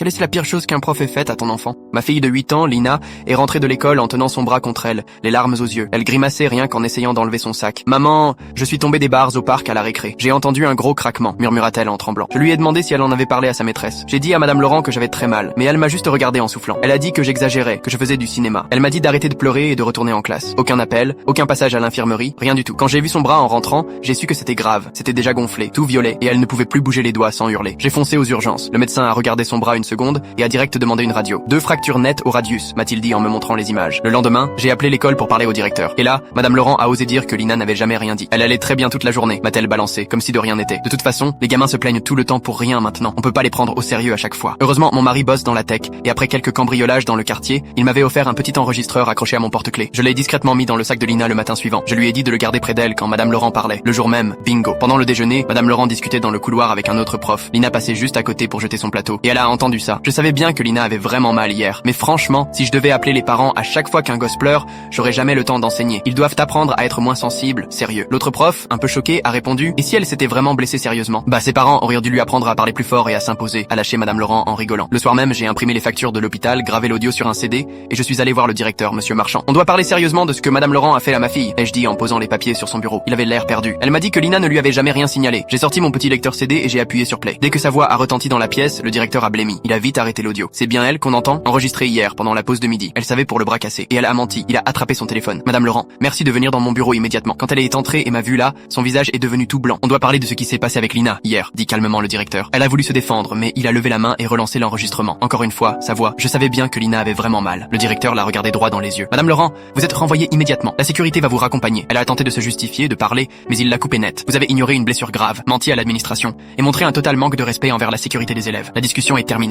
Quelle est la pire chose qu'un prof ait faite à ton enfant? Ma fille de 8 ans, Lina, est rentrée de l'école en tenant son bras contre elle, les larmes aux yeux. Elle grimaçait rien qu'en essayant d'enlever son sac. « Maman, je suis tombée des barres au parc à la récré. J'ai entendu un gros craquement, murmura-t-elle en tremblant. Je lui ai demandé si elle en avait parlé à sa maîtresse. J'ai dit à Madame Laurent que j'avais très mal, mais elle m'a juste regardé en soufflant. Elle a dit que j'exagérais, que je faisais du cinéma. Elle m'a dit d'arrêter de pleurer et de retourner en classe. Aucun appel, aucun passage à l'infirmerie, rien du tout. Quand j'ai vu son bras en rentrant, j'ai su que c'était grave. C'était déjà gonflé, tout violet, et elle ne pouvait plus bouger les doigts sans hurler. J'ai foncé aux urgences. Le médecin a regardé son bras une seconde et a direct demandé une radio. 2 fractures nettes au radius, m'a-t-il dit en me montrant les images. Le lendemain, j'ai appelé l'école pour parler au directeur. Et là, Madame Laurent a osé dire que Lina n'avait jamais rien dit. Elle allait très bien toute la journée, m'a-t-elle balancé, comme si de rien n'était. De toute façon, les gamins se plaignent tout le temps pour rien maintenant. On peut pas les prendre au sérieux à chaque fois. Heureusement, mon mari bosse dans la tech, et après quelques cambriolages dans le quartier, il m'avait offert un petit enregistreur accroché à mon porte-clés. Je l'ai discrètement mis dans le sac de Lina le matin suivant. Je lui ai dit de le garder près d'elle quand Madame Laurent parlait. Le jour même, bingo. Pendant le déjeuner, Madame Laurent discutait dans le couloir avec un autre prof. Lina passait juste à côté pour jeter son plateau. Et elle a entendu ça. Je savais bien que Lina avait vraiment mal hier. Mais franchement, si je devais appeler les parents à chaque fois qu'un gosse pleure, j'aurais jamais le temps d'enseigner. Ils doivent apprendre à être moins sensibles, sérieux. L'autre prof, un peu choqué, a répondu: et si elle s'était vraiment blessée sérieusement? Bah, ses parents auraient dû lui apprendre à parler plus fort et à s'imposer, a lâché Madame Laurent en rigolant. Le soir même, j'ai imprimé les factures de l'hôpital, gravé l'audio sur un CD, et je suis allé voir le directeur, Monsieur Marchand. On doit parler sérieusement de ce que Madame Laurent a fait à ma fille, ai-je dit en posant les papiers sur son bureau. Il avait l'air perdu. Elle m'a dit que Lina ne lui avait jamais rien signalé. J'ai sorti mon petit lecteur CD et j'ai appuyé sur play. Dès que sa voix a retenti dans la pièce, le directeur a blêmi. Il a vite arrêté l'audio. C'est bien elle qu'on entend, enregistrée hier pendant la pause de midi. Elle savait pour le bras cassé. Et elle a menti. Il a attrapé son téléphone. Madame Laurent, merci de venir dans mon bureau immédiatement. Quand elle est entrée et m'a vu là, son visage est devenu tout blanc. On doit parler de ce qui s'est passé avec Lina hier, dit calmement le directeur. Elle a voulu se défendre, mais il a levé la main et relancé l'enregistrement. Encore une fois, sa voix. Je savais bien que Lina avait vraiment mal. Le directeur l'a regardé droit dans les yeux. Madame Laurent, vous êtes renvoyée immédiatement. La sécurité va vous raccompagner. Elle a tenté de se justifier, de parler, mais il l'a coupé net. Vous avez ignoré une blessure grave, menti à l'administration et montré un total manque de respect envers la sécurité des élèves. La discussion est terminée.